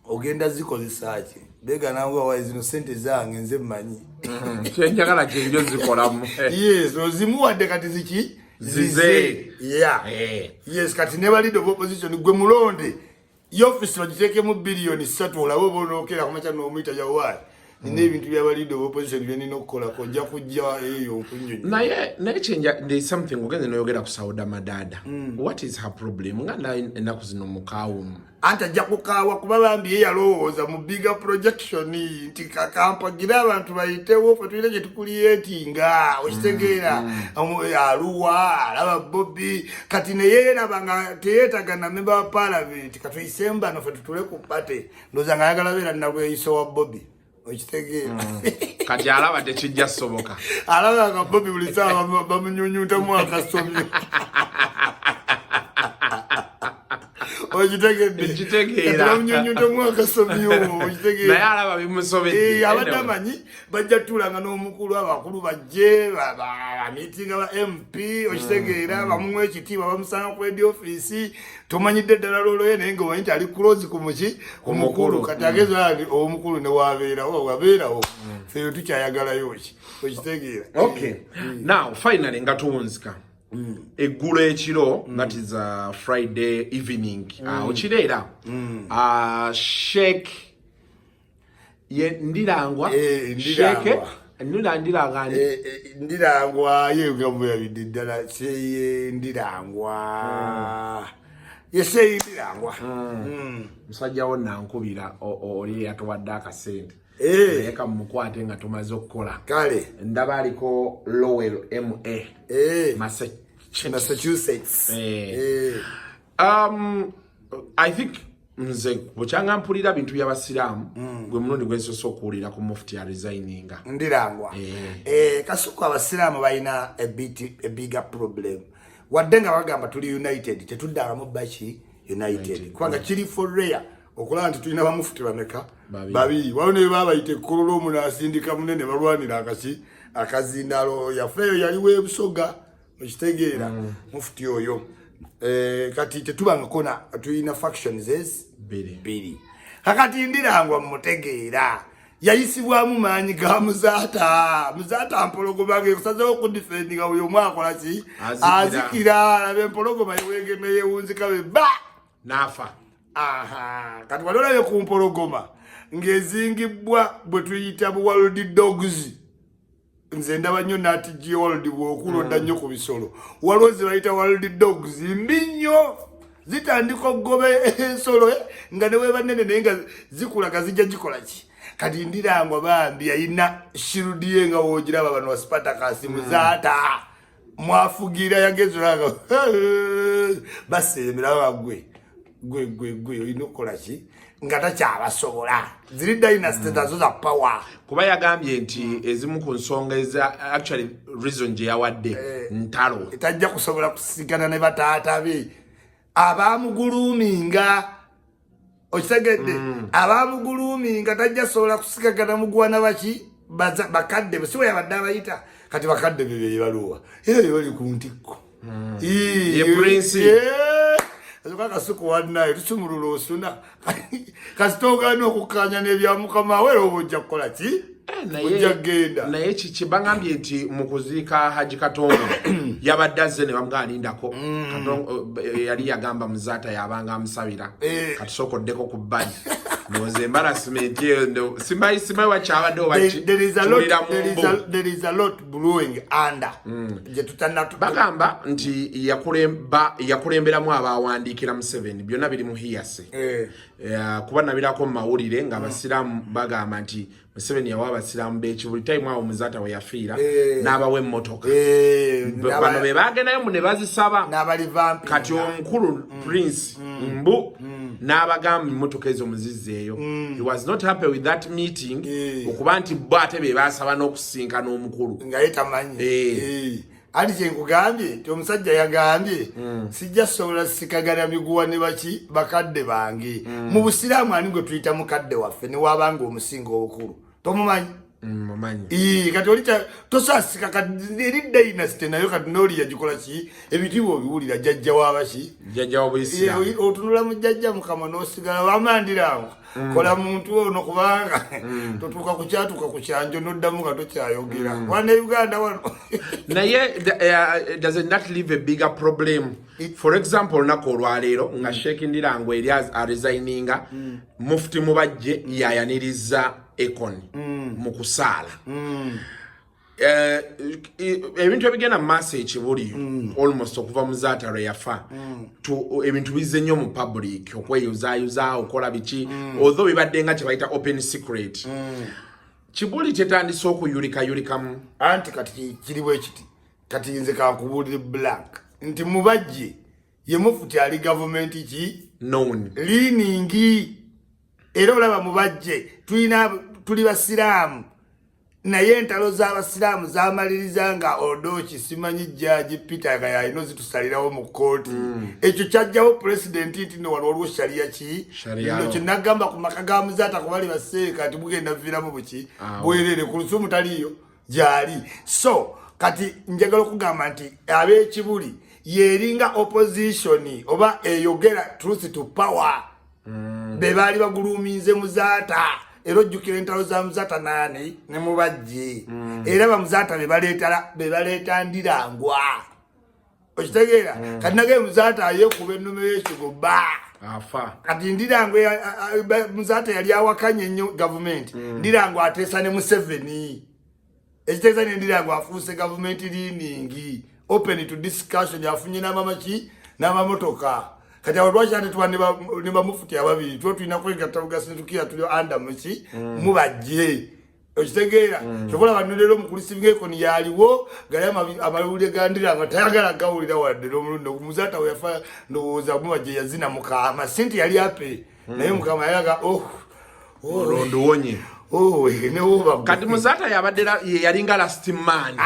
ogenda zikozesa ki bega namuwa wa zino sente zange nze mmanyi kyenjagala kyebyo zikolamu yes ozimuwadde kati ziki zize yeah yes kati never lead of opposition gwe mulonde y'office bagiteekemu billion 3 olabo bonokera kumacha no muita ya wali ne ebintu bya lead of opposition byenina okukola kojja kujja eyo okunyonyo naye kyenja there is something ogenze noyogera ku Sauda Madada what is her problem nganda enaku zino mukawumu anta jakukawa kuba bambi yalowooza mu bigger projection nti kampagira abantu bayitewo fatwire je tukulietinga okitegeera aluwa alaba Bobby kati ne yera banga teyetaga na member wa parliament katwisemba no fatutule ku pate ndoza ngayagala bera nabwe iso wa Bobby okitegeera kati alaba tekijja soboka alaba ka Bobby bulisawa bamunyunyuta mu akasomyo Ojitegeera bamunyunyuta mu akasomyo okitegeera naye alaba bimusobedde abadamanyi bajja tulanga n'omukulu abakulu bajje meeting aba MP okitegeera bamumwe ekitiibwa bamusanga ku head office tomanyidde ddala lolo naye nga omanyi nti ali close ku muki ku mukulu kati ageza omukulu ne wabeerawo feyo tukyayagalayo ki okitegeera okay now finally nga tuwunzika eggulo ekiro that is Friday evening okireera Sheikh ndirangwa Sheikh ndirangwa yegambo yabidde ddala seye ndirangwa yese ndirangwa musajja wo nankubira oli yatuwadde akasente eka mukwate nga tumaze okukola kale ndaba aliko Lowell MA Massachusetts I think nze bukyanga mpulira bintu by'abasiraamu gwe munondi gwensoso okuwulira ku mufti resigninga ndirangwa kasuku abasiraamu balina a bigger problem wadde nga bagamba tuli united tetuddangamu baki united kubanga kiri for rare okulaba nti tulina bamufuti bameka babiri waliwo ne babayita ekkololo omuno asindika munene balwanira akazindalo yafeeyo yaliwo ebusoga okitegeera mufuti oyo kati tetubangako tulina factions biri kakati ndirangwa mutegeera yayisibwamu maanyi ga muzaata mpologoma ge kusazeho okudifendinga buli omu akola ki azikira alabe empologoma yewegeme yewunzika be ba nafa kati walolayo ku mpologoma ng'ezingibwa bwe tuyita bu world dogs nze ndaba nnyo nati world bw'okulonda nnyo ku bisolo waliwo ze bayita world dogs mbi nnyo zitandika okugoba ensolo nga ne weba nnene naye nga zikulaga zijja gikola ki kati ndirangwa bambi yayina shirudi ye nga woogiraba bano wa Spartacus muzaata mwafugira yagezolanga baseemera gwe olina okukola ki nga takyabasobola ziri dynasty nazo za power kuba yagambye nti ezimu ku nsonga eza actually reason gye yawadde ntalo etajja kusobola kusigana ne bataata be abamuguluminga okitegedde abamuguluminga tajja sobola kusigagana mugwana baki bakadde bwe siwe yabadde abayita kati bakadde bebe baluwa era bali ku ntikko ye prince Kaka suku wadna tusumululu osuna kasitogana okukanya nebya mukama we obujja kukola ki ojja genda naye kibangambye nti mukuziika Haji Katongo yabadde azze ne bamugaalindako Katongo yali yagamba muzaata yabanga amusabira katusokoddeko ku bbali noze embarrassment simbayi wakyabadde obaki there is a lot brewing under bagamba nti yakulemberamu abawandiikira Museveni byonna biri mu hiyase kuba nabirako mu mawulire nga abasiraamu bagamba nti Museveni yawa abasiraamu beki buli time awo muzaata we yafiira n'abawa emmotoka bano be bagendayo mu ne bazisaba kati omukulu Prince Mbu n'abagamba emmotoka ezo muzizzeeyo he was not happy with that meeting okuba nti bo ate be basaba n'okusinkana omukulu nga yetamanyi ali kyenkugambye ti omusajja yagambye sijja sobola sikagana miguwa ne baki bakadde bange mu busiraamu ani gwe tuyita mukadde waffe ne wabanga omusinga obukulu tomumanyi kati olita tosasika kati eri dynasty nayo kati noli yagikola ki ebitiibwa obiwulira jjajja wabaki otunula mu jjajja mukama n'osigala wamandirangu kola muntu ono kubanga totuuka kukyatuuka ku kyanjo n'oddamu nga tokyayogera wana Uganda wano naye does it not leave a bigger problem? For example, nako olwaleero nga Sheikh Ndirango eri resigninga Mufti Mubajje yayaniriza Ekoni mu kusaala ebintu ebigenda maaso ekibuli almost okuva Muzaata lwe yafa ebintu bizze nnyo mu public okweyuzayuza okola biki although bibadde nga kyebayita open secret kibuli kyetandise okuyulikayulikamu anti kati kiriwo ekiti kati nze kankubulire blank nti Mubajje ye Mufuti ali gavumenti ki known liningi era olaba Mubajje tuli basiraamu naye entalo z'abasiraamu zamaliriza nga Odochi simanyi jjaji Peter nga yalina zitusalirawo mu kooti ekyo kyajjawo president nti no waliwo sharia ki no kinagamba ku maka ga Muzaata kubali baseeka nti mugenda viramu buki bwerere ku lusumu taliyo gyali so kati njagala okugamba nti ab'ekibuli yeringa opposition oba eyogera truth to power be baali bagulumiinze Muzaata era ojjukira entalo za Muzaata nani ne Mubajje era ba Muzaata be baleeta Ndirangwa okitegeera kati nage Muzaata ayekuba ennume y'ekigo afa kati Ndirangwa Muzaata yali awakanye nnyo gavumenti Ndirangwa ateesa ne Museveni ekitegeeza ne Ndirangwa afuuse gavumenti liningi open to discussion yafunye n'amamaki n'amamotoka kati abalwachane tuwa ne bamufuti ababiri tulina kwegatta bugasindukiya tuli anda muki Mubajje okitegeera kyokola banulero mukulisibiga Ekoni yaliwo gali amawulire gandira nga tayagala gawulira wadde n'omulundi Muzaata we yafa ndowooza Mubajje yazina mukama sente yali ape naye mukama yaga olondo wonye kati Muzaata yabadde yalinga last man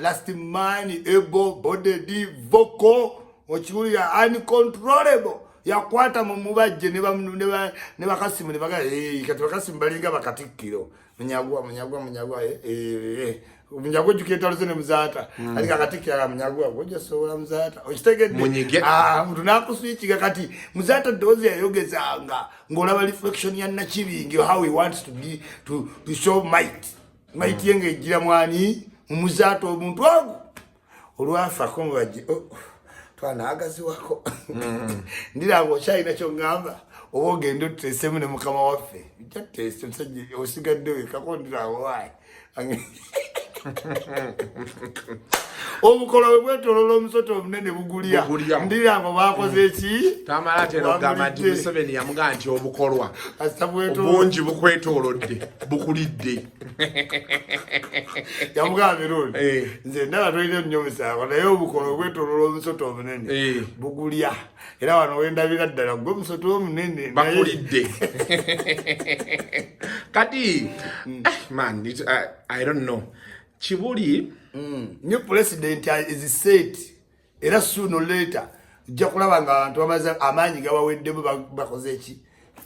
last man able bodied vocal ochiwulira uncontrollable yakwata mu Mubajje ne bakasimu ne baga kati bakasimu balinga bakatikkiro munyagwa munyagwa juketalo zene Muzaata alika katikkira munyagwa goja sobola Muzaata okitegedde muntu nakuswikiga kati Muzaata dozi yayogezanga ngolaba reflection ya Nakibingi how he wants to show might yenge ejira mwani Muzaata omuntu wangu olwafa ko Mubajje twana agazi wako Ndirangwa kyalina kyongamba oba ogenda otutesemu ne mukama waffe kyatese omusajja osigadde wekako Ndirangwa wayi obukolo bwe bwetolola omusoto omunene bugulya Ndirangwa bakoze ki tamala teno gamba nti Museveni yamugaa nti obukolwa bungi bukwetoolodde bukulidde yamugambe lundi nze ndaba tolina nnyo musango naye obukolo bwetolola omusoto omunene bugulya era wano wendabira ddala gwe omusoto omunene bakulidde kati man I don't know Kibuli new president is set era sooner or later ujja kulaba nga abantu bamaze amaanyi gabaweddemu bakoze ki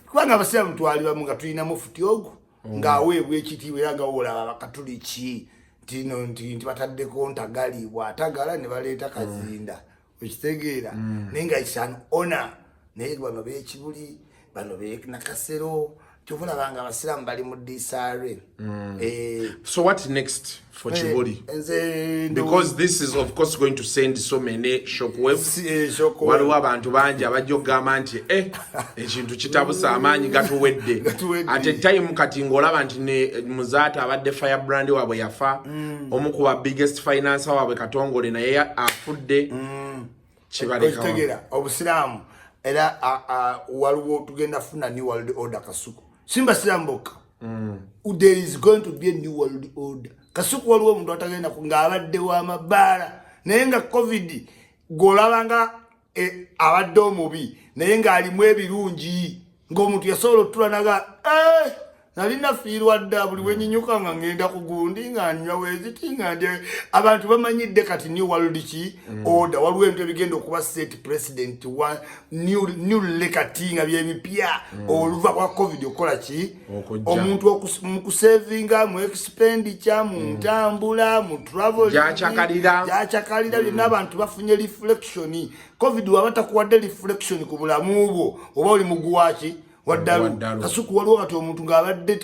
kubanga abasiraamu twali bamu nga tulina Mufuti ogwo ng'aweebwa ekitiibwa era nga olaba bakatuliki nti bataddeko ntagali bw'atagala ne baleeta Kazinda okitegeera naye nga it's an honor naye bano b'Ekibuli bano Nakasero kyobulaba nga abasiraamu bali mu disarray. So what next for Kibuli? Because this is of course going to send so many shockwaves. Waliwo abantu bangi abajja okugamba nti ekintu kitabusa amaanyi gatuwedde ate time kati ng'olaba nti ne Muzaata abadde firebrand waabwe yafa omu ku ba biggest financer waabwe Katongole naye afudde kibaleka obusiraamu era waliwo tugenda funa new world order Kasuku simba siramboka there is going to be a new world order Kasuku waliwo omuntu atagenda ng'abadde wa mabaala naye nga covid golabanga abadde omubi naye ng'alimu ebirungi ng'omuntu yasobola otula naga nalina fiirwa dda buli wenyinyuka nga ngenda ku gundi nga nywa weziti nga ndi abantu bamanyidde kati new world ki order waliwo ebintu ebigenda okuba set president one new lekati nga byebipya oluva kwa covid okola ki omuntu mukusavinga mu expenditure mu ntambula mu travel jachakalira byonna abantu bafunye reflection covid wabatakuwadde reflection ku bulamu bwo oba oli muguwaki waddalu kasuku waliwo kati omuntu ng'abadde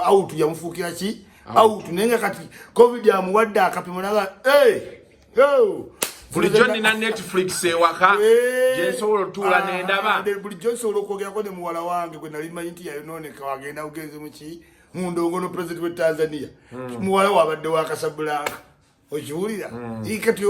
out yamufuukira ki out naye nga kati covid amuwadde akapimo naga bulijjo nina Netflix ewaka gyensobola otuula n'endaba bulijjo nsobola okwogerako ne muwala wange gwe nali manyi nti yayonooneka wagenda bugenzi muki mu ndongono president w'e Tanzania muwala wabadde wa Casablanca okiwulira kati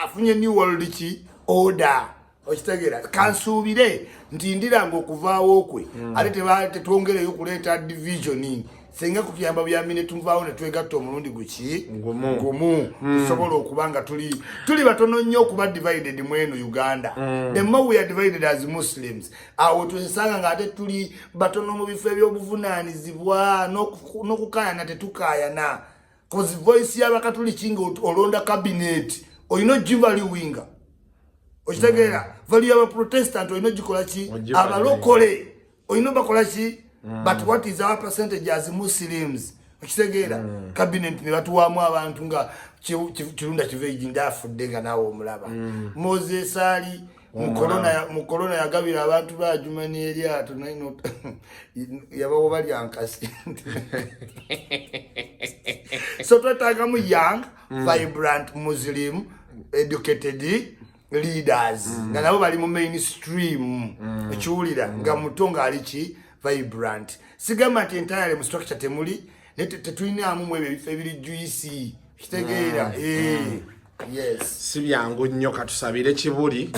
afunye new world ki order okitegera kansuubire nti ndiranga okuvaawo kwe ate tetwongereyo okuleeta divisioning senga ku byamba bya mine tumvaawo ne twegatta omulundi guki ngumu tusobola okuba nga tuli batono nnyo okuba divided mweno Uganda the more we are divided as Muslims awo tusanga nga ate tuli batono mu bifo ebyobuvunaanizibwa n'okukaayana tetukaayana cause voice y'abakatuliki nga olonda cabinet olina ojjibali winga okitegera vali aba protestant olina ogikola ki abalokole olina bakola ki but what is our percentage as Muslims okitegera cabinet ne batuwaamu abantu nga kirunda kiva ejinda afudde nga naawe omulaba Moses ali mu corona yagabira abantu ba Jumani eryato naino yabawo bali ankasi so twetaaga mu young vibrant Muslim educated leaders nga nabo bali mu mainstream ekiwulira nga mutonga aliki vibrant sigamba nti entirely mu structure temuli tetulinamu mu ebyo ebifo ebiri juicy kitegeera yes si byangu nnyo katusabire kibuli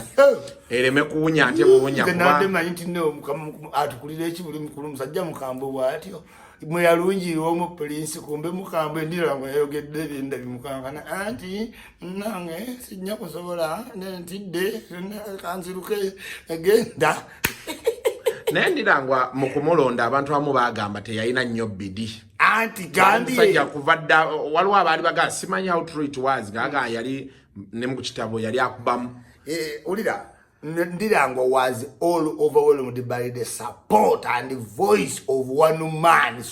ereme kuwunya ate buwunya kuba nande manyi nti no atukulira ekibuli mukulu musajja mukambo bwatyo mwe yalungi omu police kumbe mukambo endira ngo yogedde binda bimukangana anti nange sinya kusobola ntidde kanziruke agenda nendirangwa mukumulonda abantu abamu bagamba teyalina nnyo bidi anti gambye sajja kuvadda waliwo abaali baga simanyi how true it was gaga yali ne mu kitabo yali akubamu ulira Ndirango was all overwhelmed by the support and the voice of one man.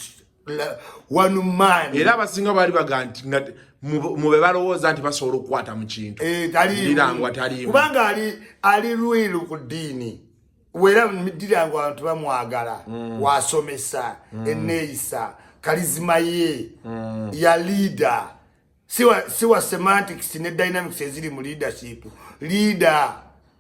Era abasinga bali baganti mube balowooza nti basobola okukwata mu kintu. Ndirango ataliimu. Kubanga ali lwiru ku ddiini. Wera Ndirango abantu bamwagala. Wasomesa, eneeyisa, karizima ye, ya leader. Siwa semantics ne dynamics eziri mu leadership. Leader.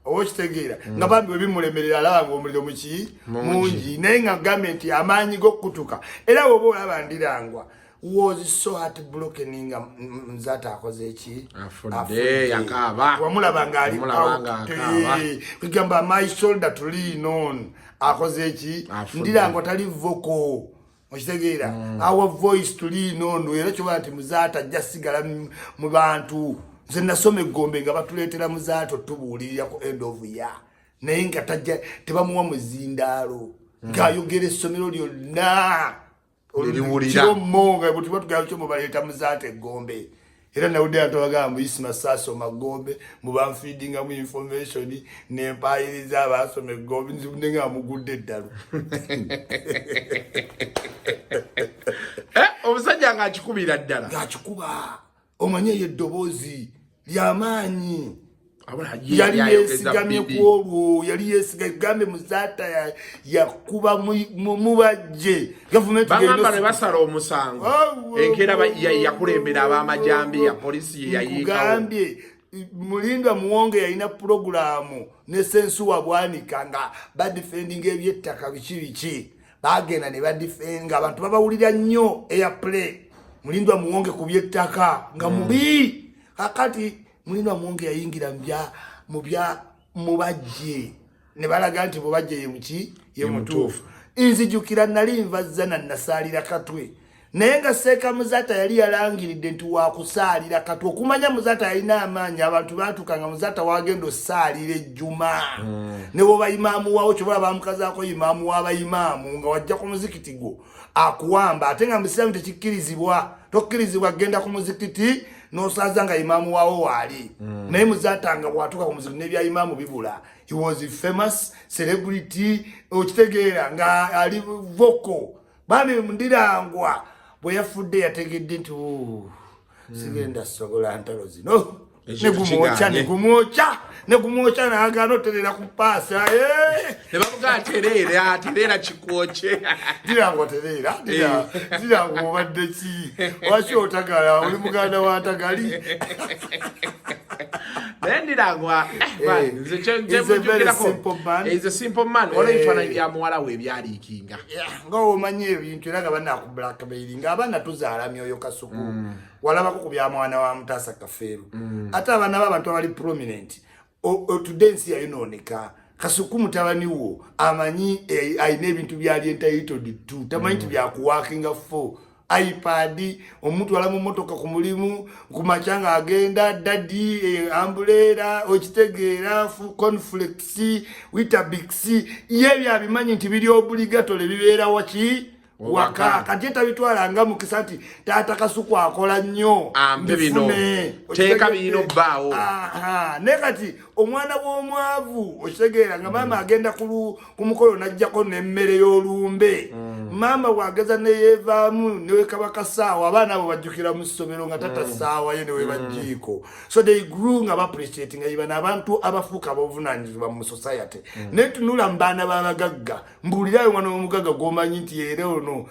Ochitegera nga bambi webimulemerera alaba omuliro muki mungi naye nga government amaanyi g'okutuka era woba olaba Ndirangwa was so heartbroken nga Mzata akoze eki afudde yakaba wamulaba nga ali kugamba my shoulder to lean on akoze eki Ndirangwa tali vocal ochitegera our voice to lean on era kyo bati Mzata jasigala mu bantu nze nasoma Gombe nga batuleetera Muzaato tubuulirira ku end of year naye nga tajja tebamuwa muzindaalo ng'ayogera essomero lyonna liwulira monga bwe tuba tugamba kyo mubaleeta Muzaato Gombe era nawudde atobagamba Isima Saasoma Gombe mubanfeedinga mu information n'empayiriza abaasoma Gombe nzibudde nga mugudde eddalo omusajja ng'akikubira ddala ng'akikuba omanye yeddoboozi ly'amaanyi yali yesigamye kwolwo yali yesigamye Muzata yakuba mubajje gavumenti bagamba ne basala omusango enkera yakulembera ab'amajambi ya polisi yayigambye Mulindwa Muwonge yalina programu ne Sensuwa Bwanika nga badifendinga ebyettaka biki bagenda ne badifenga abantu babawulira nnyo airplay Mulindwa Muwonge kubyettaka nga mubi kakati Mulindwa Muwonge yayingira mubajje ne balaga nti mubajje ye muki ye mutuufu nzijukira nali nvazza na nasaalira katwe naye nga Seeka Muzata yali yalangiridde nti wakusaalira katwe okumanya Muzata yalina amaanyi abantu batukanga Muzata wagenda osaalira ejjuma ne woba imaamu waawo kyobola bamukazaako imaamu w'abayimaamu nga wajja ku muzikiti gwo akuwamba ate nga musiramu tekikkirizibwa tokkirizibwa genda ku muzikiti n'osaza nga imamu waawo waali naye muzaatanga bwatuuka ku muzikiti n'ebya imamu bibula. He was a famous celebrity okitegeera nga ali vocal bami Ndirangwa bwe yafudde yategedde nti sigenda sogola ntalo zino negumwocha naagano terera kupaasa nebamugaa terera kikwoche Ndirangwa Ndirangwa obadde ki waki otagala oli muganda wa tagali Ndirangwa is a simple man wala ifana bya muwala we byalikinga nga omanyi ebintu era nga banaku blackmail nga abana tuzaala myoyo Kasuku walabako ku bya mwana wa Mutasa Kafeero ate abana b'abantu abali prominent today nsi yayononeka. Kasuku mutabani wo amanyi ayina ebintu byali entitled to tamanyi nti byakuwakinga fo iPad omuntu wala mu motoka ku mulimu kumachanga agenda daddy ambulera okitegeera conflicts Weetabix yebyo abimanyi nti biri obligatory bibeera waki waka kati tabitwala nga mukisati tata Kasuku akola nnyo mbibine teka bino bawo nekati omwana w'omwavu okitegeera nga mama agenda ku mukolo najjako n'emmere y'olumbe mama bwageza neyevaamu newe kabaka saawa abaana abo bajjukira mu ssomero nga tata saawa ye newe bajjiiko so they grew nga appreciating nga abantu abafuuka ab'obuvunaanyizibwa mu society netunula mu baana b'abagagga mbuulirayo mwana w'omugagga gw'omanyi nti era ono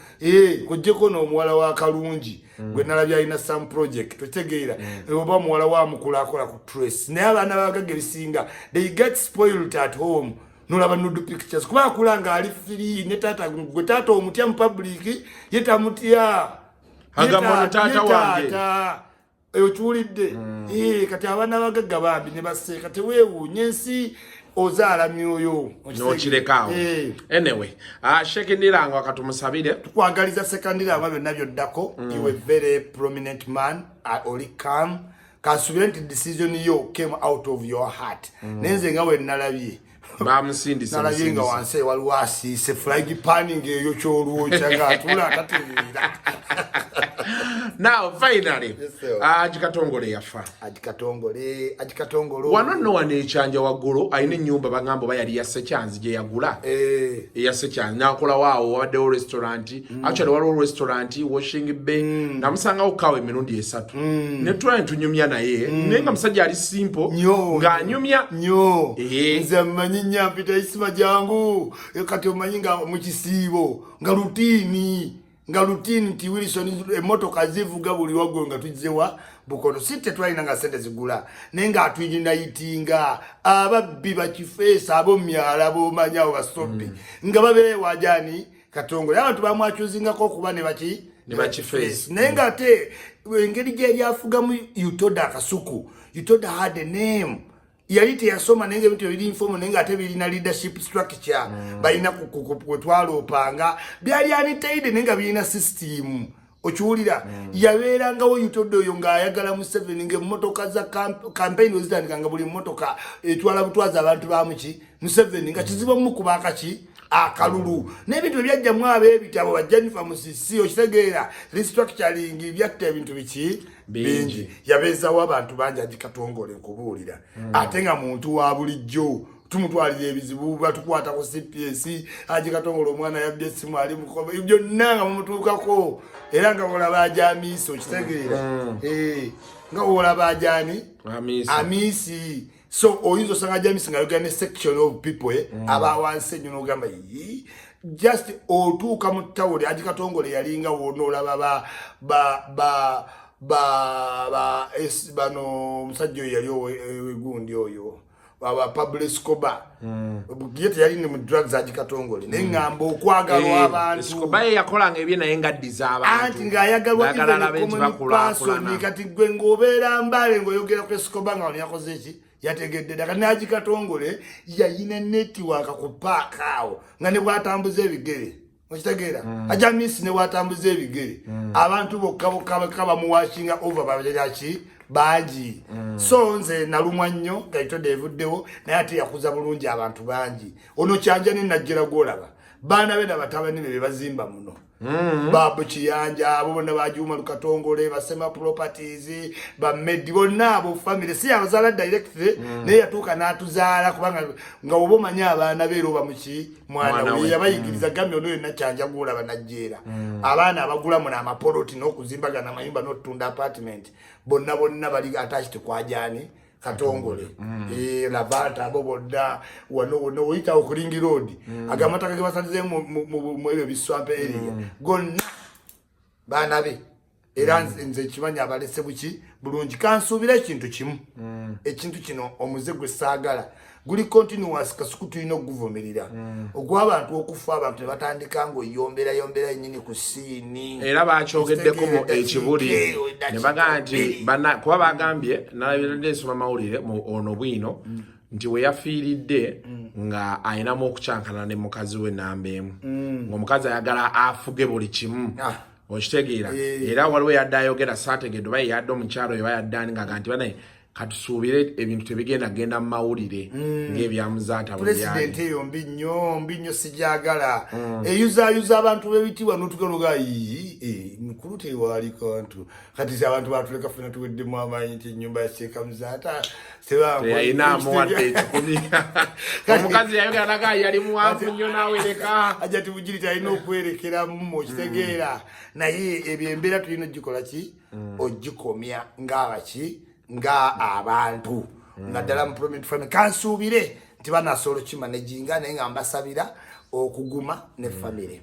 kojjeko n'omuwala wa Kalungi gwe nalabye alina some project otegeera oba muwala wa mukulu akola ku Trace naye abaana b'abagagga ebisinga they get spoiled at home nolaba nude pictures kuba kulanga ali free ne tata gwe tata omutya mu public yeta mutya agamba tata wange okiwulidde kati abaana b'abagagga bambi ne baseeka teweewuunye ensi ozaala myoyo n'okirekawo anyway Sheikh Ndirangwa katumusabire tukwagaliza Ndirangwa byonna byoddako you were very prominent man oli calm kasubire nti decision yo came out of your heart nenze nga we nalabye bamusindise nalabye nga wansi waliwo asiise flag panning eyo kyolwocha nga atula atateera. Now finally Ajikatongole yafa Ajikatongole wano no wanekyanja waggulu ayina ennyumba bagamba bayali ya Sekyanzi gye yagula ya Sekyanzi nakola waawo waddewo restaurant actually waliwo restaurant washing bay namusanga ukawe emirundi esatu netwala tunyumya naye nenga musajja ali simple nga anyumya nnyo nze mmanyi nyampita isima jangu kati omanyi nga mu kisiibo nga rutini ti Wilson emotoka zivuga buli wagwe nga tujizewa Bukono site twalina nga sente zigula nenga atwijina itinga ababbi bakifeesa abo myala bo manyawo basopi nga babere wajani Katongole abantu bamwachuzinga ko kuba ne bakifeesa nenga ate engeri gye yafuga mu Yutoda Kasuku Yutoda had a name yalite yasoma nenge bintu biri informal nenga ate birina leadership structure balina kutwala opanga byali anitaide nenga birina system okiwulira yabeeranga wo Yutoda oyo nga ayagala mu 7 nge motoka za campaign ozitandika nga buli motoka etwala butwaza abantu bamuki mu 7 nga kizibu mu kubaka ki akalulu n'ebintu byajja mu ab'ebitabo ba Jennifer Musisi okitegeera restructuring byatta ebintu biki bingi yabeezawo abantu bangi Ajikatongole nkubuulira ate nga muntu wa bulijjo tumutwalira ebizibu batukwata ku CPS Ajikatongole omwana yabye essimu ali mukoba ibyo nanga mumutuukako era nga olaba ajamisi okitegeera nga olaba ajani amisi so oyinza osanga jamisi nga yogera ne section of people abawansi nnyo n'ogamba just otuuka mu ttawuli Ajikatongole yalinga wonna olaba bano omusajja oyo yali owegundi oyo Pablo Escobar yete yali ne mu drugs Ajikatongole n'engamba okwagalwa abantu Escobar yakolanga ebye naye ngaddiza abantu anti ng'ayagalwa person kati gwe ng'obeera mbale ng'oyogera ku Escobar nga yakoze ki yategedde daga ne Ajikatongole yayina network ku park awo nga ne bwatambuza ebigere okitegeera ajamisi ne bwatambuza ebigere abantu bokka bamuwashinga over babyaki bangi so nze nalumwa nnyo nga Yutoda evuddewo naye ate yakuza bulungi abantu bangi ono kyanja ne najjira gwolaba baana be n'abatabani be bazimba muno Babu Chiyanja abo bonna bajuma Lukatongole basema properties ba Medi bonna abo family si abazala directly naye yatuka natuzaala kubanga nga obomanya abaana beero bamuki mwana we yabayigiriza gamyo no yonna kyanja gula banajjera abaana abagula mu amapoloti n'okuzimbagana amayumba n'otunda apartment bonna bali attached kwa Jani Katongole Lavata abo bonna wano oyita okuringi road agamataka gebasanze mu ebyo biswampe area gonna baana be era nze kimanya abalese buki bulungi kansubira ekintu kimu ekintu kino omuze gwe saagala guli continuous Kasuku tulina okuvumirira ogw'abantu okufa abantu batandika ngo yombera nyini ku siini era bakyogeddeko mu ekibuli ne bagamba nti kuba bagambye nalabira nsoma mawulire mu ono bwino nti we yafiiridde nga ayinamu okucankana ne mukazi we namba emu ng'omukazi ayagala afuge buli kimu okitegeera era waliwo yadde ayogera saategedde oba yadde omukyalo oyo bayaddaani ng'aga nti banaye katusuubire ebintu tebigenda kugenda mu mawulire ng'ebyamuzaata bwe byali. President eyo mbi nnyo sijagala eyuzayuza abantu b'ebitibwa n'otugaluga mukulu tewaali kantu kati abantu batuleka funa tuweddemu amaanyi nti ennyumba ya Sheikh Muzaata teyayinaamu wadde ekikumi omukazi yayogera naga yali muwanvu nnyo naawereka ajja tibugiri alina okwerekeramu okitegeera naye ebyo embeera tulina ogikola ki ogikomya ng'abaki nga abantu naddala mu prominent family kansuubire nti banasobola okimanaginga naye nga mbasabira okuguma ne family.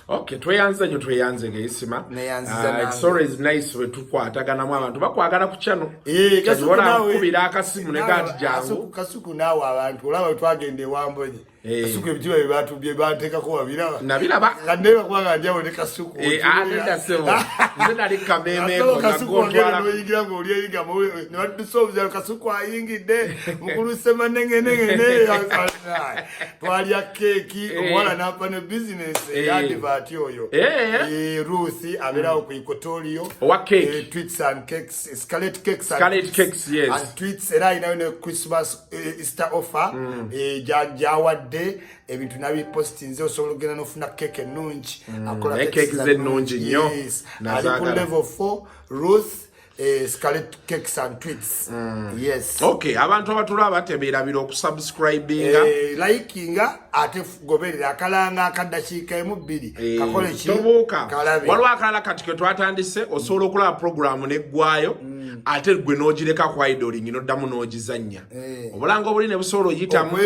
Okay, tweyanze nnyo tweyanze geisima. It's always nice we tukwataganamu abantu bakwagala ku channel. Kasuku nawe kubira akasimu ne gati jangu. Kasuku nawe abantu olaba twagende Wambonye. Kasuku ebitiba bibatu bye batekako babiraba. Nabiraba. Ngandeba kwaga ndyabo ne Kasuku. Atenda sebo. Nzenda ali kameme ko nagondwala. Kasuku oyigira ngo oli yiga mu ne batusobya Kasuku ayingidde mukulu sema nenge twali akeki omwala napa ne business advert oyo Ruth aberawo ku Ikotorio tweets and cakes Scarlet cakes yes and tweets era ina ne Christmas Easter offer jawadde ebintu nabi postinze osobola ogenda n'ofuna cake ennungi akola cake ennungi nnyo ali ku level 4 Ruth Scarlet cakes and tweets yes okay abantu abatula abatebeerabira okusubscribinga likinga ate goberera akalanga akadakiika emu bbiri kakole ki tobuuka waliwo akalala kati ke twatandise osobola okulaba programu neggwayo ate gwe n'ogireka ku idoling n'oddamu n'ogizannya obulanga obuli ne busobola oyitamu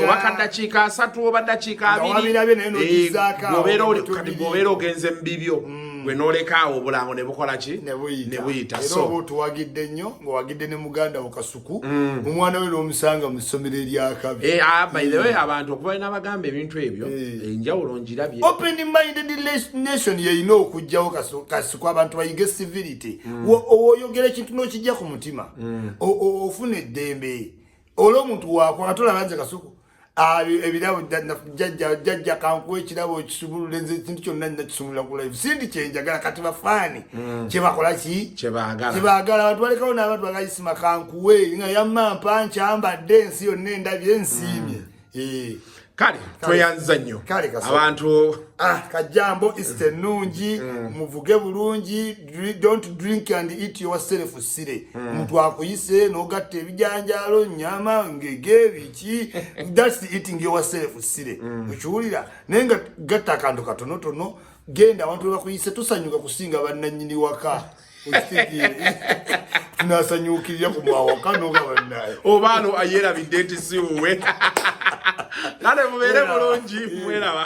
oba kaddakiika 3 oba ddakiika 2 kati gobeera ogenze mu bibyo gwe n'olekaawo obulango ne bukola ki ne buyita so oba tuwagidde nnyo ng'owagidde ne muganda wo Kasuku omwana we n'omusanga mu ssomero eryakabi by the way abantu okuba n'abagamba ebintu ebyo enjawulo ngirabye open minded nation yeyina okugjawo Kasuku abantu bayiga civility oyogera ekintu n'okijja ku mutima ofuna eddembe olw'omuntu waako atolaba nze Kasuku ebirabo jajja kankuwa ekirabo ekisubulula nze ekintu kyonna nakisumulira ku live sindi kyenjagala kati bafaani kyebakola ki kyebaagala abantu balekawo n'abantu bagayisima kankuwe nga yamampa nkyambadde ensi yonna endabye ensiimye kale tweyanza nnyo abantu kajambo iste nungi muvuge bulungi don't drink and eat yourself sire mtu akuyise nogatta ebijanjalo nyama ngege biki that's eating yourself sire ukiwulira nenga gatta akantu katonotono genda abantu bakuyise tusanyuka kusinga bannanyini waka tunasanyukirira ku mwawaka n'ogabannaye obaano ayerabidde nti si wuwe kale mubeere bulungi mweraba